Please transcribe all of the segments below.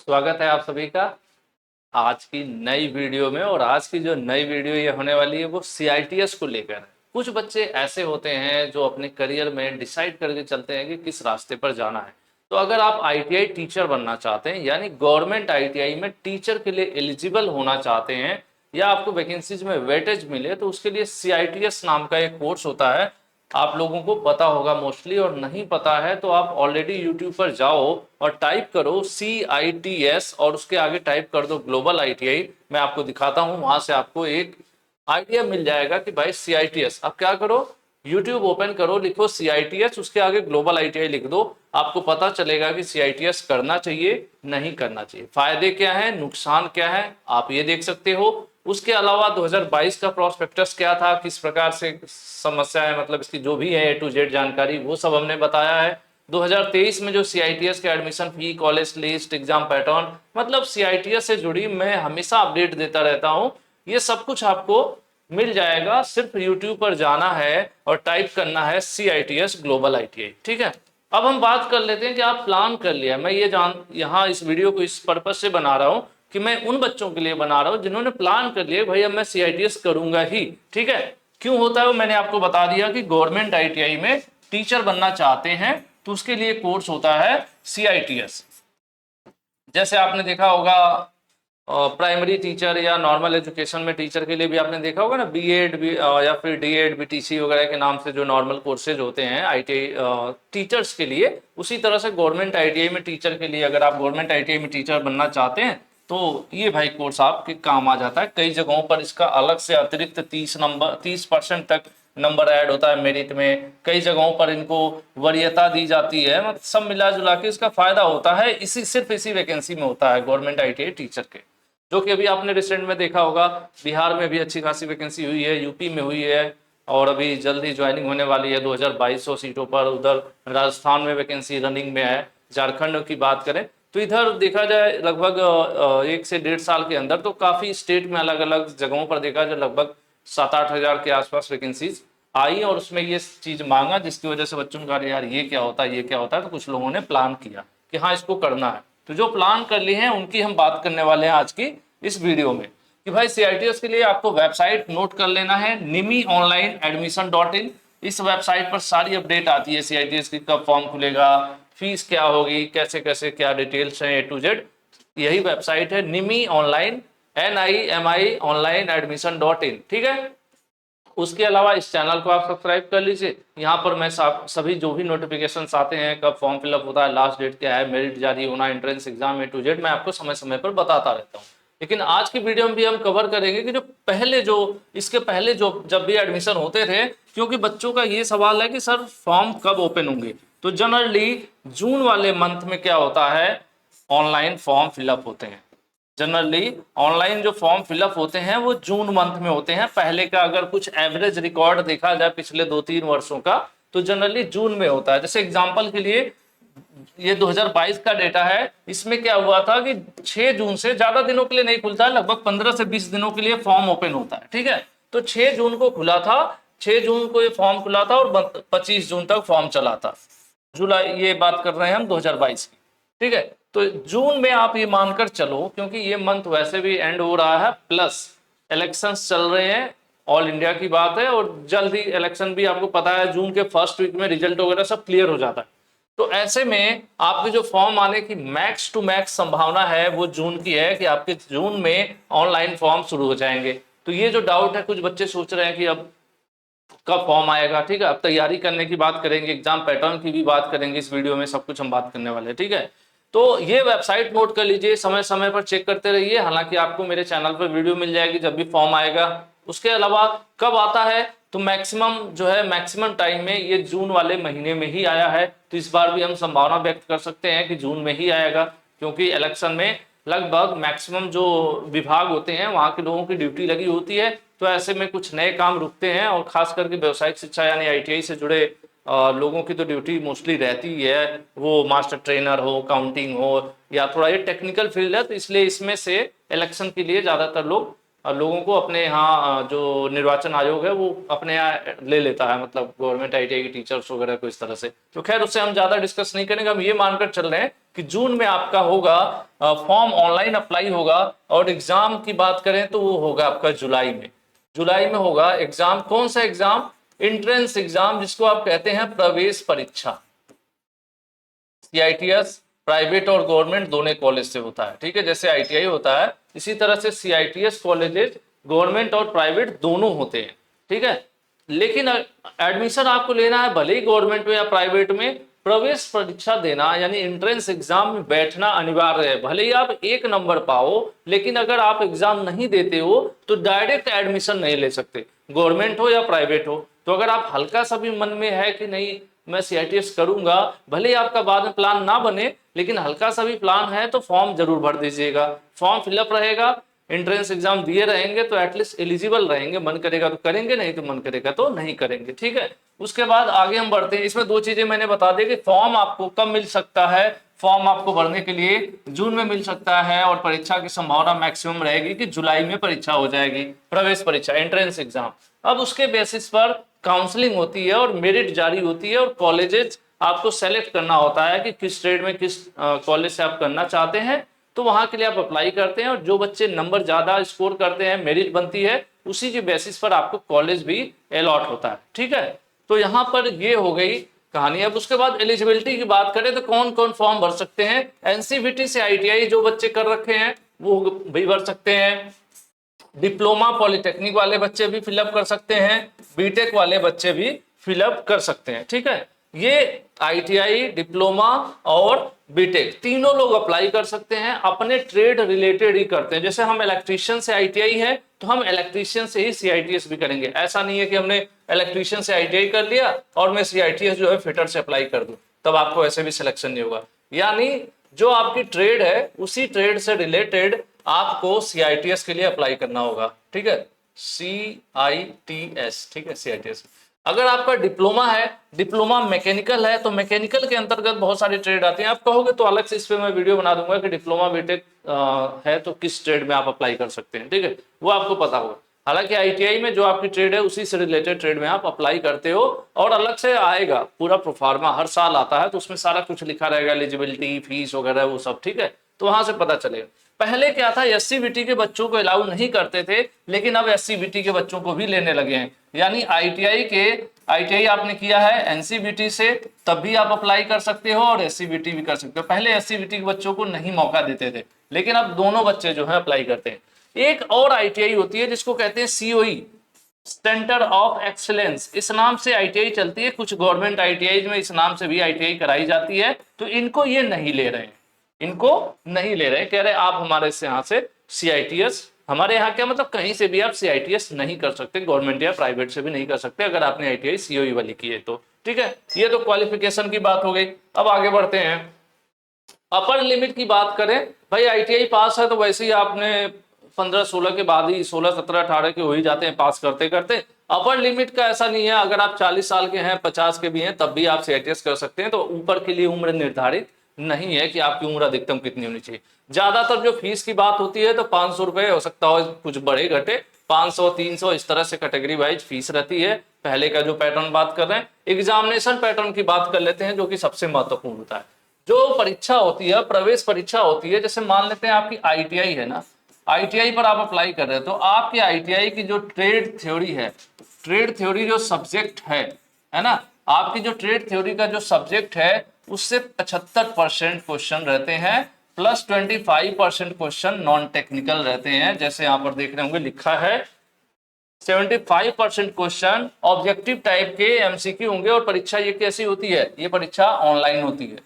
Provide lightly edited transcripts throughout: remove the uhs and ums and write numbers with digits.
स्वागत है आप सभी का आज की नई वीडियो में। और आज की जो नई वीडियो ये होने वाली है वो सीआईटीएस को लेकर है। कुछ बच्चे ऐसे होते हैं जो अपने करियर में डिसाइड करके चलते हैं कि किस रास्ते पर जाना है। तो अगर आप आईटीआई टीचर बनना चाहते हैं यानी गवर्नमेंट आईटीआई में टीचर के लिए एलिजिबल होना चाहते हैं या आपको वैकेंसीज में वेटेज मिले तो उसके लिए सीआईटीएस नाम का एक कोर्स होता है। आप लोगों को पता होगा मोस्टली, और नहीं पता है तो आप ऑलरेडी यूट्यूब पर जाओ और टाइप करो CITS और उसके आगे टाइप कर दो ग्लोबल आईटीआई। मैं आपको दिखाता हूं, वहां से आपको एक आइडिया मिल जाएगा कि भाई CITS। अब क्या करो, यूट्यूब ओपन करो, लिखो CITS, उसके आगे ग्लोबल आईटीआई लिख दो। आपको पता चलेगा कि CITS करना चाहिए नहीं करना चाहिए, फायदे क्या है नुकसान क्या है, आप ये देख सकते हो। उसके अलावा 2022 का प्रोस्पेक्टस क्या था, किस प्रकार से समस्या है, मतलब इसकी जो भी है A to Z जानकारी वो सब हमने बताया है। 2023 में जो CITS के admission fee, college list, exam pattern, मतलब CITS से जुड़ी मैं हमेशा अपडेट देता रहता हूँ। ये सब कुछ आपको मिल जाएगा, सिर्फ YouTube पर जाना है और टाइप करना है CITS ग्लोबल आईटीआई। ठीक है, अब हम बात कर लेते हैं कि आप प्लान कर लिया। मैं ये यहाँ इस वीडियो को इस पर्पज से बना रहा हूँ कि मैं उन बच्चों के लिए बना रहा हूँ जिन्होंने प्लान कर लिया भाई अब मैं CITS करूंगा ही। ठीक है, क्यों होता है वो मैंने आपको बता दिया कि गवर्नमेंट आईटीआई में टीचर बनना चाहते हैं तो उसके लिए कोर्स होता है CITS। जैसे आपने देखा होगा प्राइमरी टीचर या नॉर्मल एजुकेशन में टीचर के लिए भी आपने देखा होगा ना, बीएड या फिर डीएड बीटीसी वगैरह के नाम से जो नॉर्मल कोर्सेज होते हैं आईटीआई टीचर्स के लिए, उसी तरह से गवर्नमेंट आईटीआई में टीचर के लिए अगर आप गवर्नमेंट आईटीआई में टीचर बनना चाहते हैं तो ये भाई कोर्स आपके काम आ जाता है। कई जगहों पर इसका अलग से अतिरिक्त 30% तक नंबर ऐड होता है मेरिट में, कई जगहों पर इनको वरीयता दी जाती है, मतलब सब मिला जुला के इसका फायदा होता है। सिर्फ इसी वैकेंसी में होता है गवर्नमेंट आईटीआई टीचर के, जो कि अभी आपने रिसेंट में देखा होगा बिहार में भी अच्छी खासी वैकेंसी हुई है, यूपी में हुई है और अभी जल्दी ज्वाइनिंग होने वाली है 2200 सीटों पर। उधर राजस्थान में वैकेंसी रनिंग में है। झारखंड की बात करें तो इधर देखा जाए लगभग 1 से 1.5 साल के अंदर तो काफी स्टेट में अलग अलग जगहों पर देखा जाए लगभग 7-8 हजार के आसपास वैकेंसीज आई और उसमें ये चीज मांगा, जिसकी वजह से बच्चों का यार ये क्या होता है ये क्या होता है, तो कुछ लोगों ने प्लान किया कि हाँ इसको करना है। तो जो प्लान कर लिए हैं उनकी हम बात करने वाले हैं आज की इस वीडियो में कि भाई CITS के लिए आपको वेबसाइट नोट कर लेना है NIMI-online-admission.in। इस वेबसाइट पर सारी अपडेट आती है CITS की, कब फॉर्म खुलेगा, फीस क्या होगी, कैसे कैसे क्या डिटेल्स हैं A to Z। यही वेबसाइट है NIMI online-admission.in। ठीक है, उसके अलावा इस चैनल को आप सब्सक्राइब कर लीजिए। यहाँ पर मैं सभी जो भी नोटिफिकेशंस आते हैं, कब फॉर्म फिलअप होता है, लास्ट डेट क्या है, मेरिट जारी होना, entrance exam A to Z, मैं आपको समय समय पर बताता रहता हूँ। लेकिन आज की वीडियो में भी हम कवर करेंगे कि इसके पहले जो जब भी एडमिशन होते थे, क्योंकि बच्चों का ये सवाल है कि सर फॉर्म कब ओपन होंगे। तो जनरली जून वाले मंथ में क्या होता है, ऑनलाइन फॉर्म फिलअप होते हैं। जनरली ऑनलाइन जो फॉर्म फिलअप होते हैं वो जून मंथ में होते हैं। पहले का अगर कुछ एवरेज रिकॉर्ड देखा जाए पिछले 2-3 वर्षों का तो जनरली जून में होता है। जैसे एग्जांपल के लिए ये 2022 का डेटा है, इसमें क्या हुआ था कि 6 जून से, ज्यादा दिनों के लिए नहीं खुलता है, लगभग 15 से 20 दिनों के लिए फॉर्म ओपन होता है। ठीक है, तो 6 जून को खुला था, 6 जून को ये फॉर्म खुला था और 25 जून तक फॉर्म चला था। जुलाई, ये बात कर रहे हैं हम 2022 की। ठीक है, तो जून में आप ये मानकर चलो, क्योंकि ये मंथ वैसे भी एंड हो रहा है, प्लस इलेक्शंस चल रहे हैं, ऑल इंडिया की बात है और जल्द ही इलेक्शन भी, आपको पता है जून के फर्स्ट वीक में रिजल्ट वगैरह सब क्लियर हो जाता है। तो ऐसे में आपके जो फॉर्म आने की मैक्स टू मैक्स संभावना है वो जून की है कि आपके जून में ऑनलाइन फॉर्म शुरू हो जाएंगे। तो ये जो डाउट है, कुछ बच्चे सोच रहे हैं कि अब कब फॉर्म आएगा। ठीक है, अब तैयारी करने की बात करेंगे, एग्जाम पैटर्न की भी बात करेंगे, इस वीडियो में सब कुछ हम बात करने वाले हैं। ठीक है, तो ये वेबसाइट नोट कर लीजिए, समय समय पर चेक करते रहिए। हालांकि आपको मेरे चैनल पर वीडियो मिल जाएगी जब भी फॉर्म आएगा। उसके अलावा कब आता है तो मैक्सिमम टाइम में ये जून वाले महीने में ही आया है। तो इस बार भी हम संभावना व्यक्त कर सकते हैं कि जून में ही आएगा, क्योंकि इलेक्शन में लगभग मैक्सिमम जो विभाग होते हैं वहाँ के लोगों की ड्यूटी लगी होती है। तो ऐसे में कुछ नए काम रुकते हैं और खास करके व्यवसायिक शिक्षा यानी आईटीआई से जुड़े लोगों की तो ड्यूटी मोस्टली रहती है, वो मास्टर ट्रेनर हो, काउंटिंग हो या थोड़ा ये टेक्निकल फील्ड है, तो इसलिए इसमें से इलेक्शन के लिए ज़्यादातर लोग लोगों को अपने यहाँ जो निर्वाचन आयोग है वो अपने यहाँ ले लेता है, मतलब गवर्नमेंट आईटीआई के टीचर्स वगैरह को इस तरह से। तो खैर उससे हम ज्यादा डिस्कस नहीं करेंगे, हम ये मानकर चल रहे हैं कि जून में आपका होगा फॉर्म ऑनलाइन अप्लाई होगा, और एग्जाम की बात करें तो वो होगा आपका जुलाई में। जुलाई में होगा एग्जाम। कौन सा एग्जाम? एंट्रेंस एग्जाम, जिसको आप कहते हैं प्रवेश परीक्षा। सीआईटीएस प्राइवेट और गवर्नमेंट दोनों कॉलेज से होता है, ठीक है। जैसे आईटीआई होता है इसी तरह से सीआईटीएस कॉलेजेस गवर्नमेंट और प्राइवेट दोनों होते हैं, ठीक है। लेकिन एडमिशन आपको लेना है भले ही गवर्नमेंट में या प्राइवेट में, प्रवेश परीक्षा देना यानी एंट्रेंस एग्जाम में बैठना अनिवार्य है। भले ही आप 1 नंबर पाओ, लेकिन अगर आप एग्जाम नहीं देते हो तो डायरेक्ट एडमिशन नहीं ले सकते, गवर्नमेंट हो या प्राइवेट हो। तो अगर आप हल्का सा भी मन में है कि नहीं मैं सीआईटीएस करूंगा, भले ही आपका बाद में प्लान ना बने, लेकिन हल्का सा भी प्लान है तो फॉर्म जरूर भर दीजिएगा। फॉर्म फिलअप रहेगा, एंट्रेंस एग्जाम दिए रहेंगे तो एटलीस्ट एलिजिबल रहेंगे। मन करेगा तो करेंगे, नहीं तो मन करेगा तो नहीं करेंगे, ठीक है। उसके बाद आगे हम बढ़ते हैं। इसमें 2 चीजें मैंने बता दी कि फॉर्म आपको कब मिल सकता है। फॉर्म आपको भरने के लिए जून में मिल सकता है, और परीक्षा की संभावना मैक्सिमम रहेगी कि जुलाई में परीक्षा हो जाएगी, प्रवेश परीक्षा एंट्रेंस एग्जाम। अब उसके बेसिस पर काउंसलिंग होती है और मेरिट जारी होती है, और कॉलेजेस आपको सेलेक्ट करना होता है कि किस ट्रेड में किस कॉलेज से आप करना चाहते हैं। तो वहां के लिए आप अप्लाई करते हैं, और जो बच्चे नंबर ज्यादा स्कोर करते हैं, मेरिट बनती है, उसी के बेसिस पर आपको कॉलेज भी अलॉट होता है, ठीक है। तो यहाँ पर ये हो गई कहानी। अब उसके बाद एलिजिबिलिटी की बात करें तो कौन कौन फॉर्म भर सकते हैं। एनसीवीटी से आईटीआई जो बच्चे कर रखे हैं वो भी भर सकते हैं। डिप्लोमा पॉलिटेक्निक वाले बच्चे भी फिलअप कर सकते हैं, बीटेक वाले बच्चे भी फिलअप कर सकते हैं, ठीक है। ये आईटीआई, डिप्लोमा और बीटेक तीनों लोग अप्लाई कर सकते हैं, अपने ट्रेड रिलेटेड ही करते हैं। जैसे हम इलेक्ट्रीशियन से आईटीआई है तो हम इलेक्ट्रीशियन से ही सीआईटीएस भी करेंगे। ऐसा नहीं है कि हमने इलेक्ट्रीशियन से आईटीआई कर लिया और मैं सीआईटीएस जो है फिटर से अप्लाई कर दूं, तब आपको ऐसे भी सिलेक्शन नहीं होगा। यानी जो आपकी ट्रेड है उसी ट्रेड से रिलेटेड आपको सीआईटीएस के लिए अप्लाई करना होगा, ठीक है। सीआईटीएस, ठीक है, सीआईटीएस। अगर आपका डिप्लोमा है, डिप्लोमा मैकेनिकल है, तो मैकेनिकल के अंतर्गत बहुत सारी ट्रेड आती हैं। आप कहोगे तो अलग से इस पे मैं वीडियो बना दूंगा कि डिप्लोमा बीटेक है तो किस ट्रेड में आप अप्लाई कर सकते हैं, ठीक है, वो आपको पता होगा। हालांकि आईटीआई में जो आपकी ट्रेड है उसी से रिलेटेड ट्रेड में आप अप्लाई करते हो, और अलग से आएगा पूरा प्रोफार्मा, हर साल आता है, तो उसमें सारा कुछ लिखा रहेगा, एलिजिबिलिटी, फीस वगैरह वो सब, ठीक है। तो वहां से पता चलेगा। पहले क्या था, एससीबीटी के बच्चों को अलाउ नहीं करते थे, लेकिन अब एससीबीटी के बच्चों को भी लेने लगे हैं। यानी आईटीआई आपने किया है एनसीबीटी से, तब भी आप अप्लाई कर सकते हो और एससीबीटी भी कर सकते हो। पहले एससीबीटी के बच्चों को नहीं मौका देते थे, लेकिन अब दोनों बच्चे जो है अप्लाई करते हैं। एक और आईटीआई होती है जिसको कहते हैं सीओई, सेंटर ऑफ एक्सीलेंस। इस नाम से आईटीआई चलती है, कुछ गवर्नमेंट आईटीआई में इस नाम से भी आईटीआई कराई जाती है। तो इनको ये नहीं ले रहे हैं, इनको नहीं ले रहे, कह रहे आप हमारे से यहाँ से सीआईटीएस, हमारे यहाँ क्या मतलब कहीं से भी आप सीआईटीएस नहीं कर सकते, गवर्नमेंट या प्राइवेट से भी नहीं कर सकते अगर आपने आईटीआई सीओई वाली की है तो, ठीक है। ये तो क्वालिफिकेशन की बात हो गई। अब आगे बढ़ते हैं। अपर लिमिट की बात करें, भाई आईटीआई पास है तो वैसे ही आपने 15-16 के बाद ही 16-17-18 के हो ही जाते हैं पास करते करते। अपर लिमिट का ऐसा नहीं है, अगर आप 40 साल के हैं, 50 के भी हैं, तब भी आप सीआईटीएस कर सकते हैं। तो ऊपर के लिए उम्र निर्धारित नहीं है कि आपकी उम्र अधिकतम कितनी होनी चाहिए। ज्यादातर जो फीस की बात होती है तो 500 रुपए हो सकता हो, कुछ बढ़े घटे, 500-300 इस तरह से कैटेगरी वाइज फीस रहती है। पहले का जो पैटर्न बात कर रहे हैं, एग्जामिनेशन पैटर्न की बात कर लेते हैं जो कि सबसे महत्वपूर्ण होता है। जो परीक्षा होती है, प्रवेश परीक्षा होती है, जैसे मान लेते हैं आपकी आईटीआई है ना, आईटीआई पर आप अप्लाई कर रहे हैं, तो आपके आईटीआई की जो ट्रेड थ्योरी है, ट्रेड थ्योरी जो सब्जेक्ट है ना, आपकी जो ट्रेड थ्योरी का जो सब्जेक्ट है उससे 75% क्वेश्चन रहते हैं, प्लस 25% क्वेश्चन नॉन टेक्निकल रहते हैं। जैसे यहाँ पर देख रहे होंगे लिखा है 75% क्वेश्चन ऑब्जेक्टिव टाइप के एमसीक्यू होंगे। और परीक्षा ये कैसी होती है, ये परीक्षा ऑनलाइन होती है,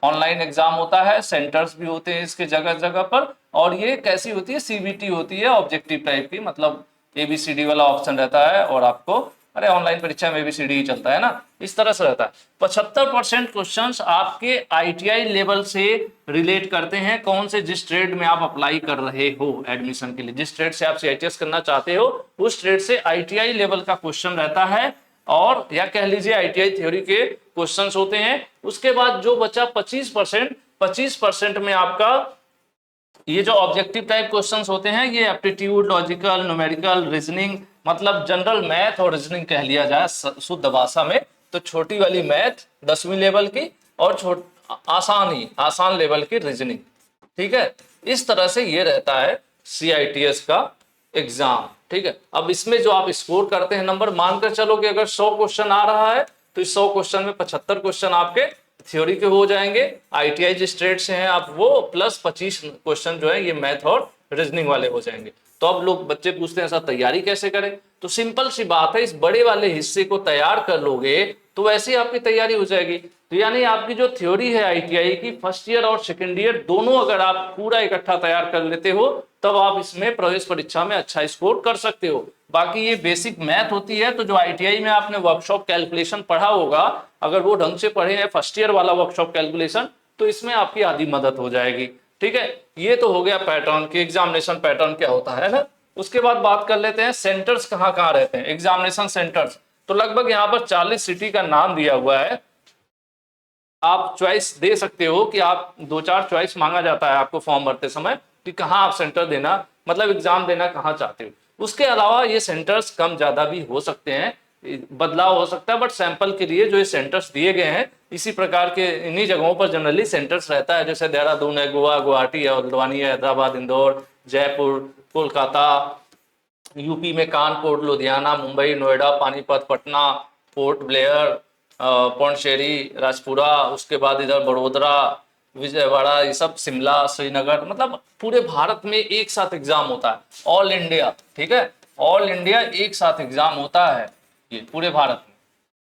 ऑनलाइन एग्जाम होता है, सेंटर्स भी होते हैं इसके जगह जगह पर। और ये कैसी होती है, सीबीटी होती है, ऑब्जेक्टिव टाइप की, मतलब एबीसीडी वाला ऑप्शन रहता है, और आपको अरे ऑनलाइन परीक्षा में एबीसीडी ही चलता है ना, इस तरह से रहता है। 75% क्वेश्चंस आपके आईटीआई लेवल से रिलेट करते हैं, कौन से, जिस ट्रेड में आप अप्लाई कर रहे हो एडमिशन के लिए, जिस ट्रेड से आप सीआईटीएस करना चाहते हो उस ट्रेड से आईटीआई लेवल का क्वेश्चन रहता है, और या कह लीजिए आईटीआई थ्योरी के क्वेश्चंस होते हैं। उसके बाद जो बचा 25% में आपका ये जो ऑब्जेक्टिव टाइप क्वेश्चंस होते हैं ये एप्टीट्यूड, लॉजिकल, न्यूमेरिकल, रीजनिंग, मतलब जनरल मैथ और रीजनिंग कह लिया जाए शुद्ध भाषा में। तो छोटी वाली मैथ 10वीं लेवल की और आसान लेवल की रीजनिंग, ठीक है। इस तरह से ये रहता है CITS का एग्जाम, ठीक है। अब इसमें जो आप स्कोर करते हैं नंबर, मानकर चलो कि अगर 100 क्वेश्चन आ रहा है तो इस 100 क्वेश्चन में 75 क्वेश्चन आपके थ्योरी के हो जाएंगे, ITI जिस स्टेट से हैं आप वो, प्लस 25 क्वेश्चन जो है ये मैथ और रीजनिंग वाले हो जाएंगे। तो अब लोग बच्चे पूछते हैं सर तैयारी कैसे करें, तो सिंपल सी बात है, इस बड़े वाले हिस्से को तैयार कर लोगे तो वैसे ही आपकी तैयारी हो जाएगी। तो यानी आपकी जो थ्योरी है ITI की, फर्स्ट ईयर और सेकेंड ईयर दोनों अगर आप पूरा इकट्ठा तैयार कर लेते हो तब आप इसमें प्रवेश परीक्षा में अच्छा स्कोर कर सकते हो। बाकी ये बेसिक मैथ होती है, तो जो ITI में आपने वर्कशॉप कैलकुलेशन पढ़ा होगा, अगर वो ढंग से पढ़े हैं फर्स्ट ईयर वाला वर्कशॉप कैलकुलेशन, तो इसमें आपकी आधी मदद हो जाएगी, ठीक है। ये तो हो गया पैटर्न की, एग्जामिनेशन पैटर्न क्या होता है ना। उसके बाद बात कर लेते हैं सेंटर्स कहाँ कहाँ रहते हैं, एग्जामिनेशन सेंटर्स। तो लगभग यहाँ पर 40 सिटी का नाम दिया हुआ है, आप चॉइस दे सकते हो कि आप 2-4 चॉइस मांगा जाता है आपको फॉर्म भरते समय कि कहाँ आप सेंटर देना, मतलब एग्जाम देना कहाँ चाहते हो। उसके अलावा ये सेंटर्स कम ज्यादा भी हो सकते हैं, बदलाव हो सकता है, बट सैंपल के लिए जो ये सेंटर्स दिए गए हैं इसी प्रकार के इन्हीं जगहों पर जनरली सेंटर्स रहता है, जैसे देहरादून है, गोवा, गुवाहाटी है, हल्द्वानी है, हैदराबाद, इंदौर, जयपुर, कोलकाता, यूपी में कानपुर, लुधियाना, मुंबई, नोएडा, पानीपत, पटना, पोर्ट ब्लेयर, पौंडीचेरी, राजपुरा, उसके बाद इधर बड़ोदरा, विजयवाड़ा, ये सब, शिमला, श्रीनगर, मतलब पूरे भारत में एक साथ एग्जाम होता है, ऑल इंडिया, ठीक है, ऑल इंडिया एक साथ एग्जाम होता है ये पूरे भारत में।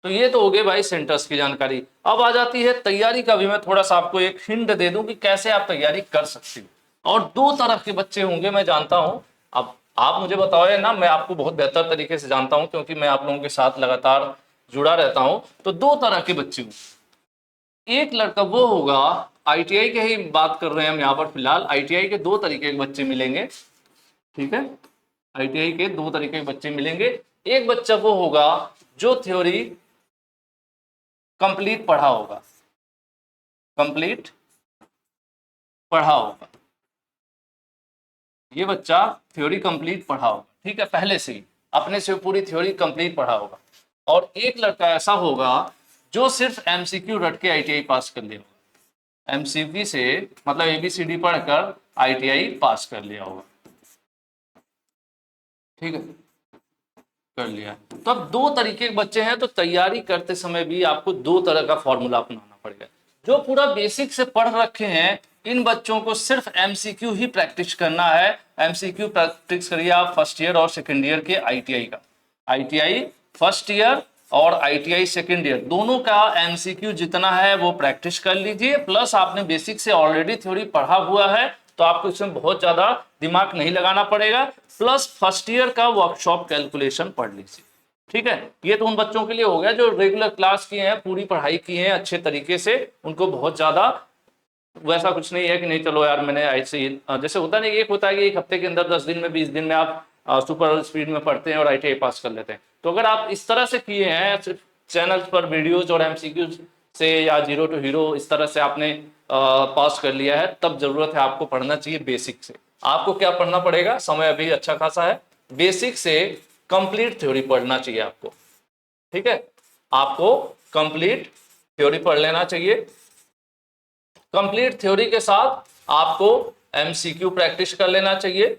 तो ये तो हो गए भाई सेंटर्स की जानकारी। अब आ जाती है तैयारी का भी, मैं थोड़ा सा आपको एक हिंट दे दूं कि कैसे आप तैयारी कर सकते हो। और 2 तरह के बच्चे होंगे मैं जानता हूं, अब आप मुझे बताओ ना, मैं आपको बहुत बेहतर तरीके से जानता हूं क्योंकि मैं आप लोगों के साथ लगातार जुड़ा रहता हूं। तो 2 तरह के बच्चे होंगे, एक लड़का वो होगा, ITI के ही बात कर रहे हैं हम यहाँ पर फिलहाल, ITI के 2 तरीके के बच्चे मिलेंगे, ठीक है, ITI के 2 तरीके के बच्चे मिलेंगे। एक बच्चा वो होगा जो थ्योरी कंप्लीट पढ़ा होगा, कंप्लीट पढ़ा होगा, ये बच्चा थ्योरी कंप्लीट पढ़ा होगा, ठीक है, पहले से ही अपने से पूरी थ्योरी कंप्लीट पढ़ा होगा। और एक लड़का ऐसा होगा जो सिर्फ MCQ रट के ITI पास कर लिया होगा, MCQ से मतलब ABCD पढ़कर ITI पास कर लिया होगा, ठीक है, कर लिया। तो अब 2 तरीके के बच्चे हैं, तो तैयारी करते समय भी आपको 2 तरह का फॉर्मूला अपनाना पड़ेगा। जो पूरा बेसिक से पढ़ रखे हैं इन बच्चों को सिर्फ MCQ ही प्रैक्टिस करना है। MCQ प्रैक्टिस करिए आप फर्स्ट ईयर और सेकेंड ईयर के ITI का, ITI फर्स्ट ईयर और ITI सेकेंड ईयर दोनों का MCQ जितना है वो प्रैक्टिस कर लीजिए। प्लस आपने बेसिक से ऑलरेडी थ्योरी पढ़ा हुआ है तो आपको इसमें बहुत ज्यादा दिमाग नहीं लगाना पड़ेगा। प्लस फर्स्ट ईयर का वर्कशॉप कैलकुलेशन पढ़ लीजिए, ठीक है। ये तो उन बच्चों के लिए हो गया जो रेगुलर क्लास किए हैं, पूरी पढ़ाई की है अच्छे तरीके से, उनको बहुत ज्यादा वैसा कुछ नहीं है कि नहीं चलो यार मैंने ऐसे ही, जैसे होता नहीं, एक होता है कि एक हफ्ते के अंदर 10 दिन में 20 दिन में आप सुपर स्पीड में पढ़ते हैं और ITI पास कर लेते हैं। तो अगर आप इस तरह से किए हैं सिर्फ चैनल पर वीडियोज और MCQ से या 0 to हीरो इस तरह से आपने पास कर लिया है, तब जरूरत है आपको पढ़ना चाहिए बेसिक से। आपको क्या पढ़ना पड़ेगा, समय अभी अच्छा खासा है, बेसिक से कंप्लीट थ्योरी पढ़ना चाहिए आपको, ठीक है, आपको कंप्लीट थ्योरी पढ़ लेना चाहिए। कंप्लीट थ्योरी के साथ आपको MCQ प्रैक्टिस कर लेना चाहिए,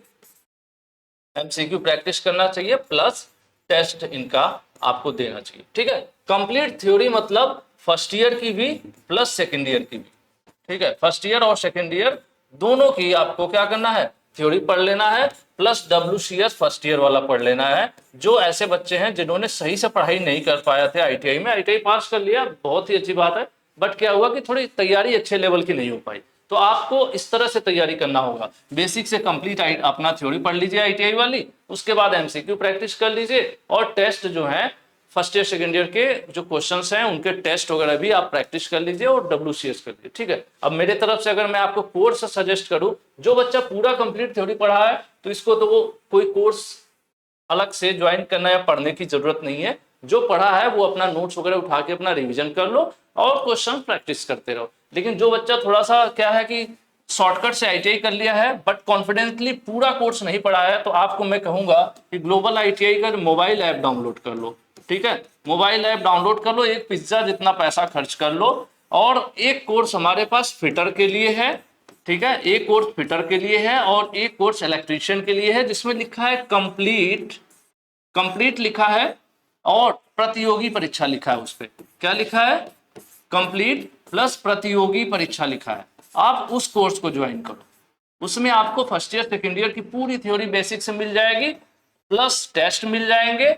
MCQ प्रैक्टिस करना चाहिए, प्लस टेस्ट इनका आपको देना चाहिए, ठीक है। कंप्लीट थ्योरी मतलब फर्स्ट ईयर की भी प्लस सेकेंड ईयर की भी, ठीक है, फर्स्ट ईयर और सेकेंड ईयर दोनों की आपको क्या करना है, थ्योरी पढ़ लेना है, प्लस WCS फर्स्ट ईयर वाला पढ़ लेना है। जो ऐसे बच्चे हैं जिन्होंने सही से पढ़ाई नहीं कर पाए थे ITI में, ITI पास कर लिया, बहुत ही अच्छी बात है, बट क्या हुआ कि थोड़ी तैयारी अच्छे लेवल की नहीं हो पाई, तो आपको इस तरह से तैयारी करना होगा। बेसिक से कंप्लीट अपना थ्योरी पढ़ लीजिए ITI वाली, उसके बाद MCQ प्रैक्टिस कर लीजिए, और टेस्ट जो है फर्स्ट ईयर सेकेंड ईयर के जो क्वेश्चंस हैं उनके टेस्ट वगैरह भी आप प्रैक्टिस कर लीजिए और WCS कर लीजिए, ठीक है। अब मेरे तरफ से अगर मैं आपको कोर्स सजेस्ट करूं, जो बच्चा पूरा कंप्लीट थ्योरी पढ़ा है तो इसको तो वो कोई कोर्स अलग से ज्वाइन करना या पढ़ने की जरूरत नहीं है, जो पढ़ा है वो अपना नोट्स वगैरह उठा के अपना रिविजन कर लो और क्वेश्चन प्रैक्टिस करते रहो। लेकिन जो बच्चा थोड़ा सा क्या है कि शॉर्टकट से आईटीआई कर लिया है बट कॉन्फिडेंटली पूरा कोर्स नहीं पढ़ा है, तो आपको मैं कहूंगा कि ग्लोबल आईटीआई का मोबाइल ऐप डाउनलोड कर लो। ठीक है, मोबाइल ऐप डाउनलोड कर लो, एक पिज्जा जितना पैसा खर्च कर लो, और एक कोर्स हमारे पास फिटर के लिए है। ठीक है, एक कोर्स फिटर के लिए है और एक कोर्स इलेक्ट्रीशियन के लिए है, जिसमें लिखा है कंप्लीट, कंप्लीट लिखा है और प्रतियोगी परीक्षा लिखा है। उस पर क्या लिखा है? कंप्लीट प्लस प्रतियोगी परीक्षा लिखा है। आप उस कोर्स को ज्वाइन करो, उसमें आपको फर्स्ट ईयर सेकेंड ईयर की पूरी थ्योरी बेसिक से मिल जाएगी, प्लस टेस्ट मिल जाएंगे।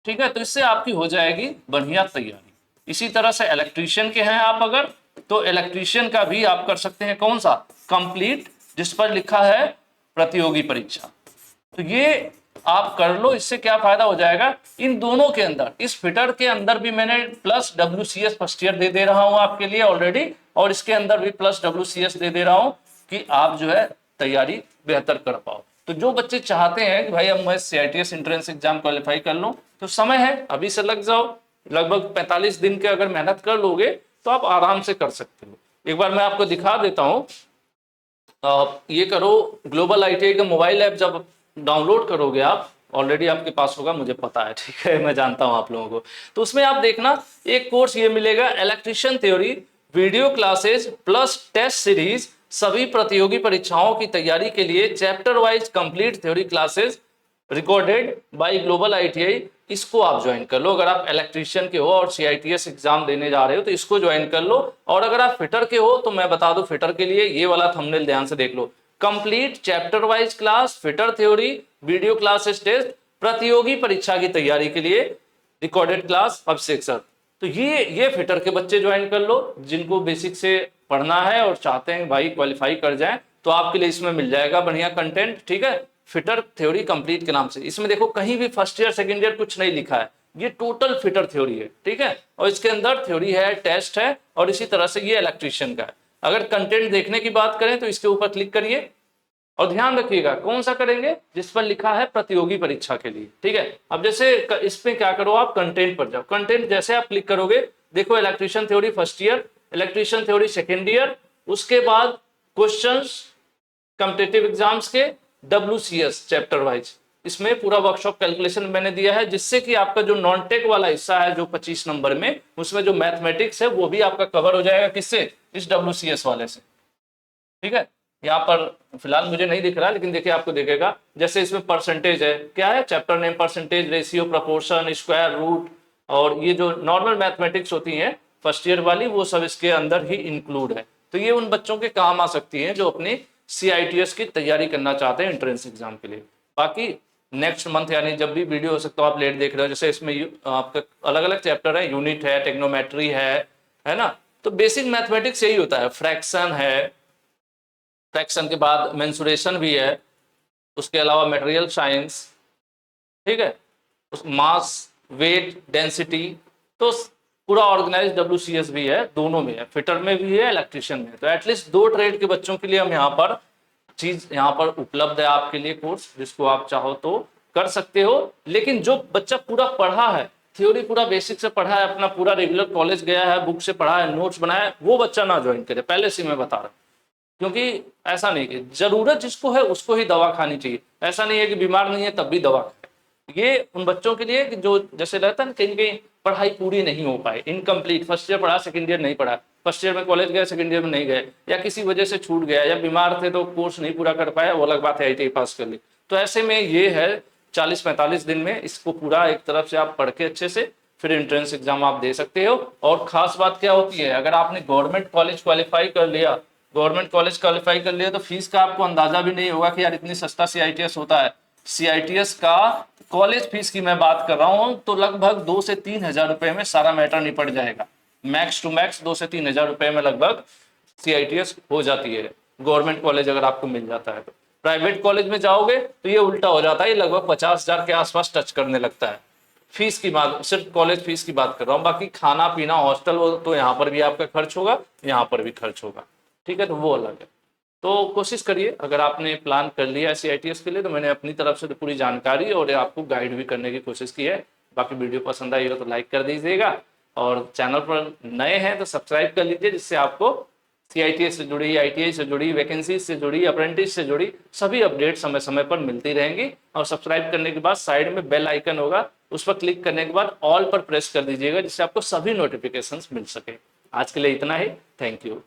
ठीक है, तो इससे आपकी हो जाएगी बढ़िया तैयारी। इसी तरह से इलेक्ट्रीशियन के हैं आप अगर, तो इलेक्ट्रीशियन का भी आप कर सकते हैं, कौन सा? कंप्लीट, जिस पर लिखा है प्रतियोगी परीक्षा। तो ये आप कर लो, इससे क्या फायदा हो जाएगा? इन दोनों के अंदर, इस फिटर के अंदर भी मैंने प्लस WCS फर्स्ट ईयर दे रहा हूं आपके लिए ऑलरेडी, और इसके अंदर भी प्लस WCS दे रहा हूं कि आप जो है तैयारी बेहतर कर पाओ। तो जो बच्चे चाहते हैं कि भाई अब मैं CITS एंट्रेंस एग्जाम क्वालिफाई कर लूं, तो समय है, अभी से लग जाओ। लगभग 45 दिन के अगर मेहनत कर लोगे तो आप आराम से कर सकते हो। एक बार मैं आपको दिखा देता हूं, ये करो, ग्लोबल आईटीआई का मोबाइल ऐप जब डाउनलोड करोगे आप, ऑलरेडी आपके पास होगा मुझे पता है, ठीक है, मैं जानता हूं आप लोगों को, तो उसमें आप देखना एक कोर्स ये मिलेगा, electrician theory video classes plus test series सभी प्रतियोगी परीक्षाओं की तैयारी के लिए chapter wise complete theory classes recorded by global ITI. इसको आप ज्वाइन कर लो अगर आप इलेक्ट्रीशियन के हो और CITS एग्जाम देने जा रहे हो, तो इसको ज्वाइन कर लो। और अगर आप फिटर के हो तो मैं बता दूं, फिटर के लिए ये वाला थंबनेल ध्यान से देख लो, complete chapter wise class fitter theory video classes test प्रतियोगी परीक्षा की तैयारी के लिए रिकॉर्डेड क्लास अब सेक्शन। तो ये फिटर के बच्चे ज्वाइन कर लो, जिनको बेसिक से पढ़ना है और चाहते हैं भाई क्वालिफाई कर जाएं, तो आपके लिए इसमें मिल जाएगा बढ़िया कंटेंट। ठीक है, फिटर थ्योरी कंप्लीट के नाम से। इसमें देखो कहीं भी फर्स्ट ईयर सेकंड ईयर कुछ नहीं लिखा है, ये टोटल फिटर थ्योरी है। ठीक है, और इसके अंदर थ्योरी है, टेस्ट है, और इसी तरह से ये इलेक्ट्रीशियन का है। अगर कंटेंट देखने की बात करें तो इसके ऊपर क्लिक करिए और ध्यान रखिएगा कौन सा करेंगे, जिस पर लिखा है प्रतियोगी परीक्षा के लिए। ठीक है, अब जैसे इस पे क्या करो, आप कंटेंट पर जाओ। कंटेंट जैसे आप क्लिक करोगे, देखो electrician theory first year, electrician theory second year, उसके बाद क्वेश्चंस कॉम्पिटिटिव एग्जाम्स के WCS चैप्टर वाइज, इसमें पूरा वर्कशॉप कैलकुलेशन मैंने दिया है, जिससे कि आपका जो नॉन टेक वाला हिस्सा है जो 25 नंबर में, उसमें जो मैथमेटिक्स है वो भी आपका कवर हो जाएगा। किससे? इस WCS वाले से। ठीक है, यहाँ पर फिलहाल मुझे नहीं दिख रहा, लेकिन देखिए आपको दिखेगा, जैसे इसमें परसेंटेज है, क्या है chapter name, percentage, ratio, proportion, square root, और ये जो नॉर्मल मैथमेटिक्स होती है फर्स्ट ईयर वाली, वो सब इसके अंदर ही इंक्लूड है। तो ये उन बच्चों के काम आ सकती है जो अपनी CITS की तैयारी करना चाहते हैं एंट्रेंस एग्जाम के लिए। बाकी नेक्स्ट मंथ यानी जब भी वीडियो हो सकता है आप लेट देख रहे हो, जैसे इसमें आपका अलग अलग चैप्टर है, यूनिट है, टेक्नोमेट्री है ना, तो बेसिक मैथमेटिक्स यही होता है, फ्रैक्शन है, फ्रैक्शन के बाद मेंसुरेशन भी है, उसके अलावा मटेरियल साइंस, ठीक है, उस मास, वेट, डेंसिटी, तो पूरा ऑर्गेनाइज WCS भी है, दोनों में है, फिटर में भी है, इलेक्ट्रीशियन में है। तो एटलीस्ट 2 ट्रेड के बच्चों के लिए हम यहाँ पर चीज यहाँ पर उपलब्ध है आपके लिए कोर्स, जिसको आप चाहो तो कर सकते हो। लेकिन जो बच्चा पूरा पढ़ा है, थ्योरी पूरा बेसिक से पढ़ा है, अपना पूरा रेगुलर कॉलेज गया है, बुक से पढ़ा है, नोट्स बनाया है, वो बच्चा ना ज्वाइन करे, पहले से मैं बता रहा हूँ। क्योंकि ऐसा नहीं कि जरूरत जिसको है उसको ही दवा खानी चाहिए, ऐसा नहीं है कि बीमार नहीं है तब भी दवा खाए। ये उन बच्चों के लिए कि जो जैसे रहता है ना, कहीं कहीं पढ़ाई पूरी नहीं हो पाए, इनकम्प्लीट, फर्स्ट ईयर पढ़ा सेकंड ईयर नहीं पढ़ा, फर्स्ट ईयर में कॉलेज गए सेकंड ईयर में नहीं गए, या किसी वजह से छूट गया, या बीमार थे तो कोर्स नहीं पूरा कर पाया, वो अलग बात है, ITI पास कर ली। तो ऐसे में ये है 40-45 दिन में इसको पूरा एक तरफ से आप पढ़ के अच्छे से फिर एंट्रेंस एग्जाम आप दे सकते हो। और खास बात क्या होती है, अगर आपने गवर्नमेंट कॉलेज क्वालिफाई कर लिया, गवर्नमेंट कॉलेज क्वालिफाई कर लिया, तो फीस का आपको अंदाजा भी नहीं होगा कि यार इतनी सस्ता CITS होता है। CITS का कॉलेज फीस की मैं बात कर रहा हूं तो लगभग 2 से 3 हजार रुपए में सारा मैटर निपट जाएगा, मैक्स टू मैक्स 2 से 3 हजार रुपए में लगभग CITS हो जाती है, गवर्नमेंट कॉलेज अगर आपको मिल जाता है। तो प्राइवेट कॉलेज में जाओगे तो ये उल्टा हो जाता है, ये लगभग 50,000 के आसपास टच करने लगता है। फीस की बात, सिर्फ कॉलेज फीस की बात कर रहा हूँ, बाकी खाना पीना हॉस्टल तो यहाँ पर भी आपका खर्च होगा, यहाँ पर भी खर्च होगा। ठीक है, तो वो अलग है। तो कोशिश करिए, अगर आपने प्लान कर लिया है CITS के लिए, तो मैंने अपनी तरफ से तो पूरी जानकारी और आपको गाइड भी करने की कोशिश की है। बाकी वीडियो पसंद आई हो तो लाइक कर दीजिएगा, और चैनल पर नए हैं तो सब्सक्राइब कर लीजिए, जिससे आपको सीआईटीएस से जुड़ी, आईटीआई से जुड़ी, वैकेंसी से जुड़ी, अप्रेंटिस से जुड़ी सभी अपडेट समय समय पर मिलती रहेंगी। और सब्सक्राइब करने के बाद साइड में बेल आइकन होगा, उस पर क्लिक करने के बाद ऑल पर प्रेस कर दीजिएगा, जिससे आपको सभी नोटिफिकेशंस मिल सके। आज के लिए इतना ही, थैंक यू।